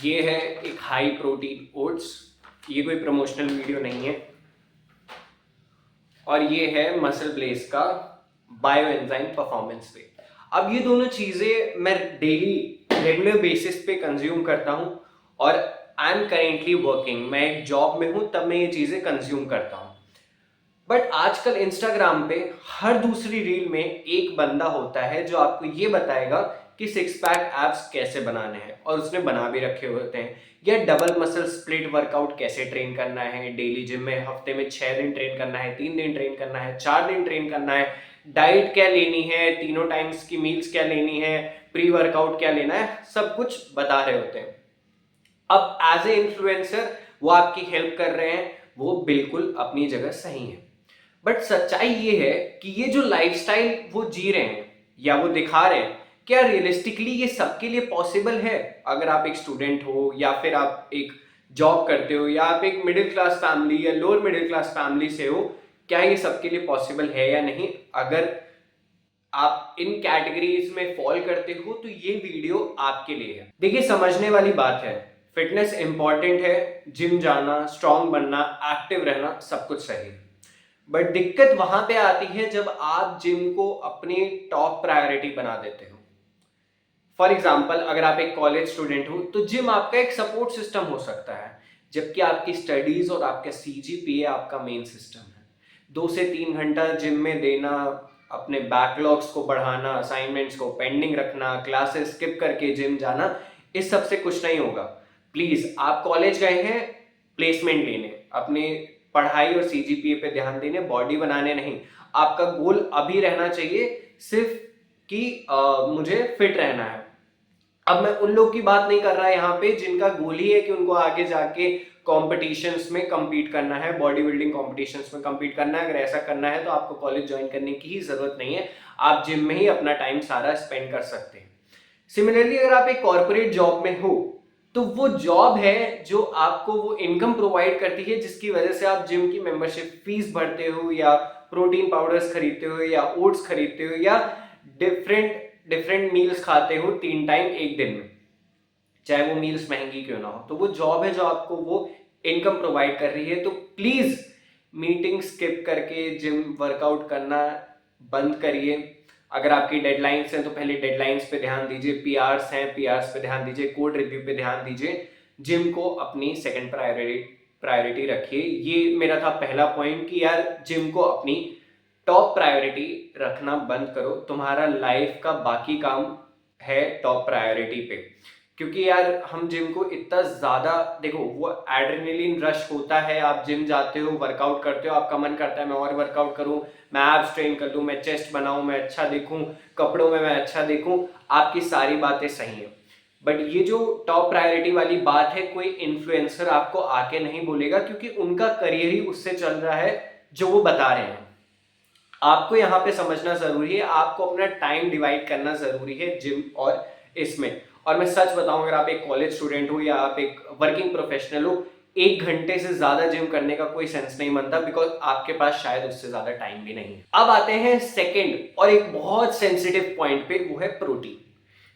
ये है एक हाई प्रोटीन ओट्स। ये कोई प्रमोशनल वीडियो नहीं है। और ये है मसल ब्लेज का बायो एंजाइम परफॉर्मेंस पे। अब ये दोनों चीजें मैं डेली रेगुलर बेसिस पे कंज्यूम करता हूँ और आई एम करेंटली वर्किंग, मैं एक जॉब में हूँ तब मैं ये चीजें कंज्यूम करता हूँ। बट आजकल इंस्टाग्राम पे हर दूसरी रील में एक बंदा होता है जो आपको ये बताएगा कि सिक्स पैक एब्स कैसे बनाने हैं, और उसने बना भी रखे होते हैं। या डबल मसल स्प्लिट वर्कआउट कैसे ट्रेन करना है डेली जिम में, हफ्ते में 6 दिन ट्रेन करना है, 3 दिन ट्रेन करना है, 4 दिन ट्रेन करना है, डाइट क्या लेनी है, तीनों टाइम्स की मील्स क्या लेनी है, प्री वर्कआउट क्या लेना है, सब कुछ बता रहे होते हैं। अब एज ए इन्फ्लुएंसर वो आपकी हेल्प कर रहे हैं, वो बिल्कुल अपनी जगह सही है। बट सच्चाई ये है कि ये जो लाइफस्टाइल वो जी रहे हैं या वो दिखा रहे हैं, क्या रियलिस्टिकली ये सबके लिए पॉसिबल है? अगर आप एक स्टूडेंट हो या फिर आप एक जॉब करते हो या आप एक मिडिल क्लास फैमिली या लोअर मिडिल क्लास फैमिली से हो, क्या ये सबके लिए पॉसिबल है या नहीं? अगर आप इन कैटेगरीज में फॉल करते हो तो ये वीडियो आपके लिए है। देखिए, समझने वाली बात है, फिटनेस इंपॉर्टेंट है, जिम जाना, स्ट्रांग बनना, एक्टिव रहना, सब कुछ सही है। बट दिक्कत वहां पे आती है जब आप जिम को अपनी टॉप प्रायोरिटी बना देते हो। फॉर एग्जाम्पल, अगर आप एक कॉलेज स्टूडेंट हो तो जिम आपका एक सपोर्ट सिस्टम हो सकता है, जबकि आपकी स्टडीज और आपका सीजीपीए आपका मेन सिस्टम है। 2 से 3 घंटा जिम में देना, अपने बैकलॉग्स को बढ़ाना, असाइनमेंट्स को पेंडिंग रखना, क्लासेस स्किप करके जिम जाना, इस सब से कुछ नहीं होगा। प्लीज, आप कॉलेज गए हैं प्लेसमेंट लेने, अपनी पढ़ाई और सीजीपीए पे ध्यान देने, बॉडी बनाने नहीं। आपका गोल अभी रहना चाहिए सिर्फ कि मुझे फिट रहना है। अब मैं उन लोग की बात नहीं कर रहा यहाँ पे जिनका गोल ही है कि उनको आगे जाके कॉम्पिटिशन्स में compete करना है, बॉडी बिल्डिंग कॉम्पिटिशन्स में compete करना है। अगर ऐसा करना है तो आपको कॉलेज ज्वाइन करने की ही जरूरत नहीं है, आप जिम में ही अपना टाइम सारा स्पेंड कर सकते हैं। सिमिलरली, अगर आप एक कॉर्पोरेट जॉब में हो तो वो जॉब है जो आपको वो इनकम प्रोवाइड करती है जिसकी वजह से आप जिम की मेंबरशिप फीस भरते हो या प्रोटीन पाउडर्स खरीदते हो या ओट्स खरीदते हो या डिफरेंट डिफरेंट मील्स खाते हो 3 टाइम एक दिन में, चाहे वो मील्स महंगी क्यों ना हो। तो वो जॉब है जो आपको वो इनकम प्रोवाइड कर रही है। तो प्लीज मीटिंग स्किप करके जिम वर्कआउट करना बंद करिए। अगर आपकी डेडलाइंस हैं तो पहले डेडलाइंस पे ध्यान दीजिए, पीआरस हैं पीआरस पे ध्यान दीजिए, कोड रिव्यू पे ध्यान दीजिए, जिम को अपनी सेकंड प्रायोरिटी रखिए। ये मेरा था पहला पॉइंट कि यार जिम को अपनी टॉप प्रायोरिटी रखना बंद करो। तुम्हारा लाइफ का बाकी काम है टॉप प्रायोरिटी पे। क्योंकि यार हम जिम को इतना ज्यादा, देखो वो एड्रेनलिन रश होता है, आप जिम जाते हो, वर्कआउट करते हो, आपका मन करता है मैं और वर्कआउट करूं, मैं एब्स ट्रेन कर दूं, मैं चेस्ट बनाऊं, मैं अच्छा दिखूं, कपड़ों में मैं अच्छा दिखूं। आपकी सारी बातें सही हैं, बट ये जो टॉप प्रायोरिटी वाली बात है कोई इन्फ्लुएंसर आपको आके नहीं बोलेगा, क्योंकि उनका करियर ही उससे चल रहा है जो वो बता रहे हैं। आपको यहाँ पे समझना जरूरी है, आपको अपना टाइम डिवाइड करना जरूरी है जिम और इसमें। और मैं सच बताऊं, अगर आप एक कॉलेज स्टूडेंट हो या आप एक वर्किंग प्रोफेशनल हो, 1 घंटे से ज्यादा जिम करने का कोई सेंस नहीं बनता, बिकॉज आपके पास शायद उससे ज्यादा टाइम भी नहीं है। अब आते हैं सेकेंड और एक बहुत सेंसिटिव पॉइंट पे, वो है प्रोटीन।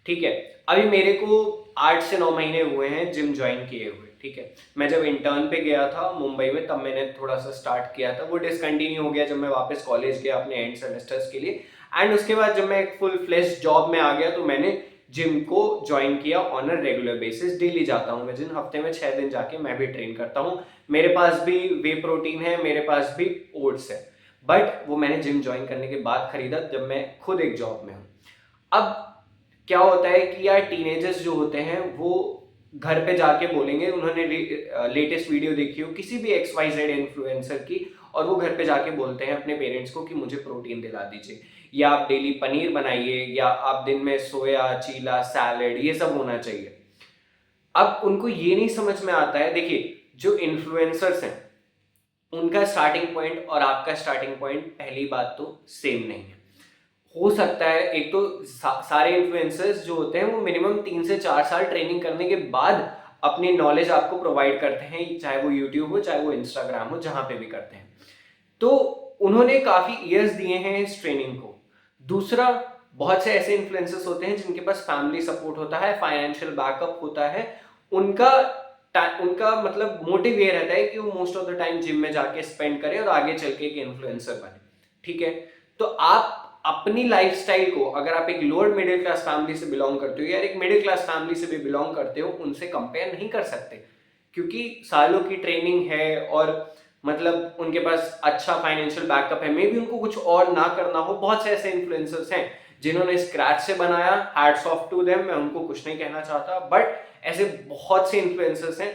ठीक है, अभी मेरे को 8 से 9 महीने हुए हैं जिम ज्वाइन किए हुए। ठीक है, मैं जब इंटर्न पे गया था मुंबई में तब मैंने थोड़ा सा स्टार्ट किया था, वो डिसकंटिन्यू हो गया जब मैं वापस कॉलेज गया अपने एंड सेमेस्टर्स के लिए। एंड उसके बाद जब मैं एक फुल फ्लेश जॉब में आ गया तो मैंने जिम को ज्वाइन किया on a regular basis. Daily जाता हूँ मैं जिम, हफ्ते में 6 दिन जाके मैं भी ट्रेन करता हूँ। मेरे पास भी वे प्रोटीन है, मेरे पास भी ओट्स है, बट वो मैंने जिम ज्वाइन करने के बाद खरीदा जब मैं खुद एक जॉब में हूँ। अब क्या होता है कि यार टीनेजर्स जो होते हैं वो घर पे जाके बोलेंगे, उन्होंने लेटेस्ट वीडियो देखी हो किसी भी XYZ इन्फ्लुएंसर की, और वो घर पे जाके बोलते हैं अपने पेरेंट्स को कि मुझे प्रोटीन दिला दीजिए, या आप डेली पनीर बनाइए, या आप दिन में सोया, चीला, सैलेड, ये सब होना चाहिए। अब उनको ये नहीं समझ में आता है, देखिए जो इन्फ्लुएंसर्स हैं उनका स्टार्टिंग पॉइंट और आपका स्टार्टिंग पॉइंट पहली बात तो सेम नहीं है। हो सकता है एक तो सारे इन्फ्लुएंसर्स जो होते हैं वो मिनिमम 3 से 4 साल ट्रेनिंग करने के बाद अपनी नॉलेज आपको प्रोवाइड करते हैं, चाहे वो यूट्यूब हो चाहे वो इंस्टाग्राम हो, जहां पे भी करते हैं। तो उन्होंने काफी ईयर्स दिए हैं इस ट्रेनिंग को। दूसरा, बहुत से ऐसे इन्फ्लुएंसर्स होते हैं जिनके पास फैमिली सपोर्ट होता है, फाइनेंशियल बैकअप होता है, उनका उनका मतलब मोटिव ये रहता है कि वो most of the time gym में जाके स्पेंड करें और आगे चल के एक इन्फ्लुएंसर बने, ठीक है। तो आप अपनी लाइफस्टाइल को, अगर आप एक लोअर मिडिल क्लास फैमिली से बिलोंग करते हो या एक मिडिल क्लास फैमिली से भी बिलोंग करते हो, उनसे कंपेयर नहीं कर सकते, क्योंकि सालों की ट्रेनिंग है और मतलब उनके पास अच्छा फाइनेंशियल बैकअप है, मे भी उनको कुछ और ना करना हो। बहुत से ऐसे इन्फ्लुएंसर्स हैं जिन्होंने स्क्रैच से बनाया, हैट्स ऑफ टू देम, मैं उनको कुछ नहीं कहना चाहता, बट ऐसे बहुत से इन्फ्लुएंसर्स हैं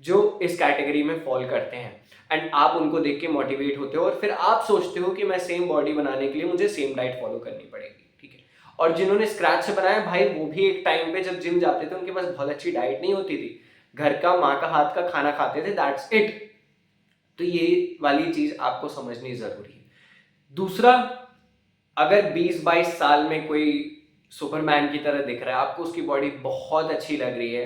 जो इस कैटेगरी में फॉल करते हैं एंड आप उनको देख के मोटिवेट होते हो और फिर आप सोचते हो कि मैं सेम बॉडी बनाने के लिए मुझे सेम डाइट फॉलो करनी पड़ेगी, ठीक है। और जिन्होंने स्क्रैच से बनाया भाई, वो भी एक टाइम पे जब जिम जाते थे उनके पास बहुत अच्छी डाइट नहीं होती थी, घर का माँ का हाथ का खाना खाते थे, दैट्स इट। तो ये वाली चीज आपको समझनी जरूरी है। दूसरा, अगर 20-22 साल में कोई सुपरमैन की तरह दिख रहा है, आपको उसकी बॉडी बहुत अच्छी लग रही है,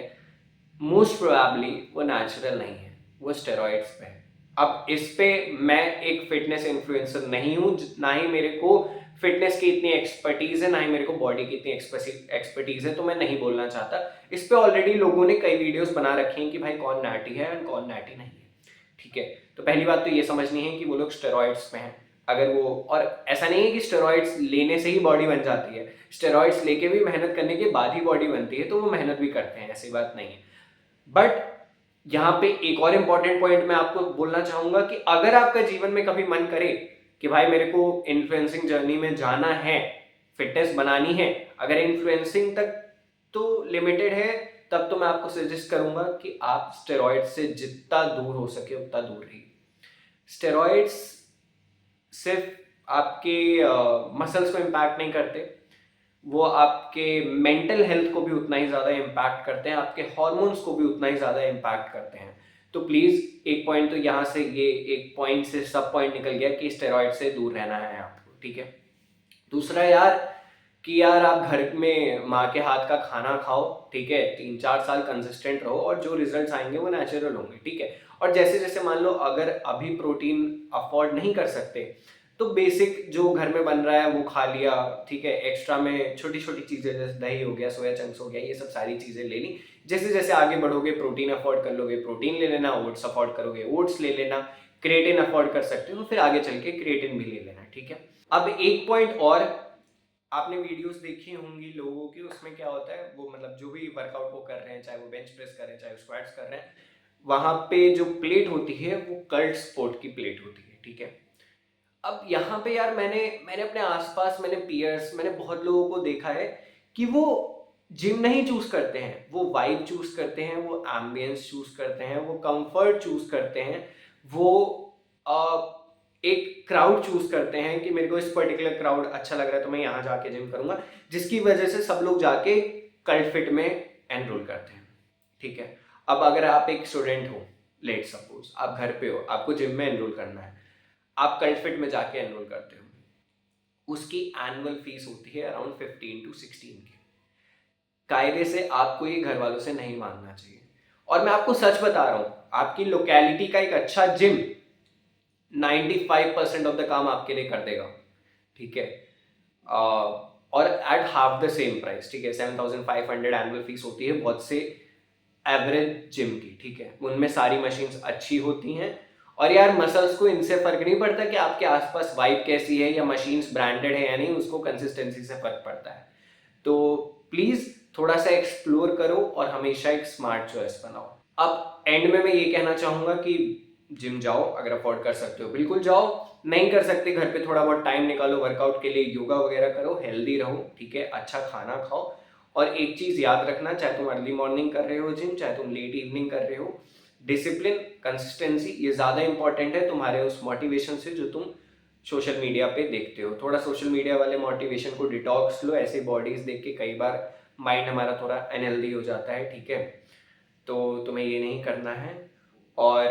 मोस्ट प्रोबेबली वो नेचुरल नहीं है, वो स्टेरॉइड्स पे है। अब इस पे मैं एक फिटनेस इन्फ्लुएंसर नहीं हूं, ना ही मेरे को फिटनेस की इतनी एक्सपर्टीज है, ना ही मेरे को बॉडी की इतनी एक्सपर्टीज है, तो मैं नहीं बोलना चाहता। इस पे ऑलरेडी लोगों ने कई वीडियोस बना रखी हैं कि भाई कौन नैटी है और कौन नैटी नहीं है, ठीक है। तो पहली बात तो ये समझनी है कि वो लोग स्टेरॉइड्स में हैं। अगर वो, और ऐसा नहीं है कि स्टेरॉइड्स लेने से ही बॉडी बन जाती है, स्टेरॉइड्स लेके भी मेहनत करने के बाद ही बॉडी बनती है, तो वो मेहनत भी करते हैं, ऐसी बात नहीं है। बट यहाँ पे एक और इंपॉर्टेंट पॉइंट मैं आपको बोलना चाहूंगा कि अगर आपका जीवन में कभी मन करे कि भाई मेरे को इन्फ्लुएंसिंग जर्नी में जाना है, फिटनेस बनानी है, अगर इन्फ्लुएंसिंग तक तो लिमिटेड है, तब तो मैं आपको सजेस्ट करूंगा कि आप स्टेरॉइड से जितना दूर हो सके उतना दूर रहिए। स्टेरॉइड्स सिर्फ आपके मसल्स को इम्पैक्ट नहीं करते, वो आपके मेंटल हेल्थ को भी उतना ही ज़्यादा इम्पैक्ट करते हैं, आपके हॉर्मोन्स को भी उतना ही ज़्यादा इम्पैक्ट करते हैं। तो प्लीज़ एक पॉइंट तो यहाँ से, ये एक पॉइंट से सब पॉइंट निकल गया कि स्टेरॉइड से दूर रहना है आपको, ठीक है। दूसरा यार, कि यार आप घर में माँ के हाथ का खाना खाओ, ठीक है, 3-4 साल कंसिस्टेंट रहो और जो रिजल्ट्स आएंगे वो नेचुरल होंगे, ठीक है। और जैसे जैसे मान लो अगर अभी प्रोटीन अफोर्ड नहीं कर सकते, तो बेसिक जो घर में बन रहा है वो खा लिया, ठीक है। एक्स्ट्रा में छोटी छोटी चीज़ें जैसे दही हो गया, सोया चंक्स हो गया, ये सब सारी चीज़ें ले ली। जैसे जैसे आगे बढ़ोगे, प्रोटीन अफोर्ड कर लोगे, प्रोटीन ले लेना, ओट्स अफोर्ड करोगे, ओट्स ले लेना, क्रिएटिन अफोर्ड कर सकते हो, फिर आगे चल के क्रिएटिन भी ले लेना, ठीक है। अब एक पॉइंट और, आपने वीडियोस देखी होंगी लोगों की, उसमें क्या होता है, वो मतलब जो भी वर्कआउट वो कर रहे हैं, चाहे वो बेंच प्रेस कर रहे हैं, चाहे वो स्क्वाट्स कर रहे हैं, वहां पे जो प्लेट होती है वो कल्ट स्पोर्ट की प्लेट होती है, ठीक है। अब यहाँ पे यार मैंने मैंने अपने आसपास, मैंने पीयर्स, मैंने बहुत लोगों को देखा है कि वो जिम नहीं चूज करते हैं, वो वाइब चूज करते हैं, वो एम्बियंस चूज करते हैं, वो कंफर्ट चूज करते हैं, वो एक क्राउड चूज करते हैं कि मेरे को इस पर्टिकुलर क्राउड अच्छा लग रहा है तो मैं यहाँ जाके जिम करूंगा, जिसकी वजह से सब लोग जाके कल्ट फिट में एनरोल करते हैं, ठीक है। अब अगर आप एक स्टूडेंट हो, लेट सपोज आप घर पे हो, आपको जिम में एनरोल करना है, आप कल्ट फिट में जाके एनरोल करते हो, उसकी एनुअल फीस होती है अराउंड 15 to 16 की। कायदे से आपको ये घर वालों से नहीं मांगना चाहिए, और मैं आपको सच बता रहा हूं, आपकी लोकेलिटी का एक अच्छा जिम 95% ऑफ द काम आपके लिए कर देगा, ठीक है। और at half the same price, ठीक है। 7,500 एनुअल फीस होती है बहुत से एवरेज जिम की, ठीक है। उनमें सारी मशीन्स अच्छी होती हैं, और यार मसल्स को इनसे फर्क नहीं पड़ता कि आपके आसपास वाइब कैसी है या मशीन्स ब्रांडेड है या नहीं, उसको कंसिस्टेंसी से फर्क पड़ता है। तो प्लीज थोड़ा सा एक्सप्लोर करो और हमेशा एक स्मार्ट चॉइस बनाओ। अब एंड में मैं ये कहना चाहूंगा कि जिम जाओ, अगर अफोर्ड कर सकते हो बिल्कुल जाओ, नहीं कर सकते घर पे थोड़ा बहुत टाइम निकालो वर्कआउट के लिए, योगा वगैरह करो, हेल्दी रहो, ठीक है, अच्छा खाना खाओ। और एक चीज याद रखना, चाहे तुम अर्ली मॉर्निंग कर रहे हो जिम, चाहे तुम लेट इवनिंग कर रहे हो, डिसिप्लिन, कंसिस्टेंसी, ये ज्यादा इंपॉर्टेंट है तुम्हारे उस मोटिवेशन से जो तुम सोशल मीडिया पे देखते हो। थोड़ा सोशल मीडिया वाले मोटिवेशन को डिटॉक्स लो, ऐसे बॉडीज देख के कई बार माइंड हमारा थोड़ा अनहेल्दी हो जाता है, ठीक है। तो तुम्हें ये नहीं करना है। और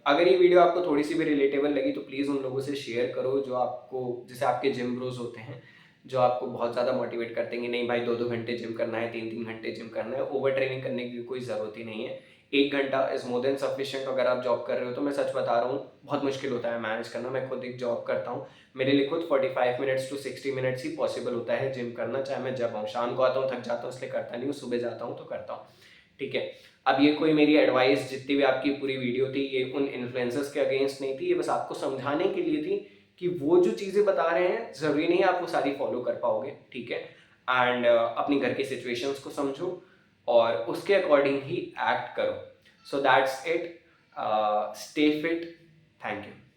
अगर ये वीडियो आपको थोड़ी सी भी रिलेटेबल लगी तो प्लीज़ उन लोगों से शेयर करो जो आपको, जैसे आपके जिम ब्रोज होते हैं, जो आपको बहुत ज़्यादा मोटिवेट करते हैं कि नहीं भाई 2-2 घंटे जिम करना है, 3-3 घंटे जिम करना है। ओवर ट्रेनिंग करने की कोई ज़रूरत ही नहीं है, 1 घंटा इज़ मोर देन सफिशिएंट। अगर आप जॉब कर रहे हो तो मैं सच बता रहा हूँ बहुत मुश्किल होता है मैनेज करना। मैं खुद एक जॉब करता हूँ, मेरे लिए खुद 45 minutes to 60 minutes he possible होता है जिम करना, चाहे मैं जब आऊँ। शाम को आता हूँ, थक जाता हूँ इसलिए करता नहीं हूँ, सुबह जाता हूँ तो करता हूँ, ठीक है। अब ये कोई मेरी एडवाइस, जितनी भी आपकी पूरी वीडियो थी, ये उन इन्फ्लुएंसर्स के अगेंस्ट नहीं थी, ये बस आपको समझाने के लिए थी कि वो जो चीज़ें बता रहे हैं ज़रूरी नहीं है आप वो सारी फॉलो कर पाओगे, ठीक है। एंड अपनी घर की सिचुएशंस को समझो और उसके अकॉर्डिंग ही एक्ट करो। So that's it, stay fit, thank you.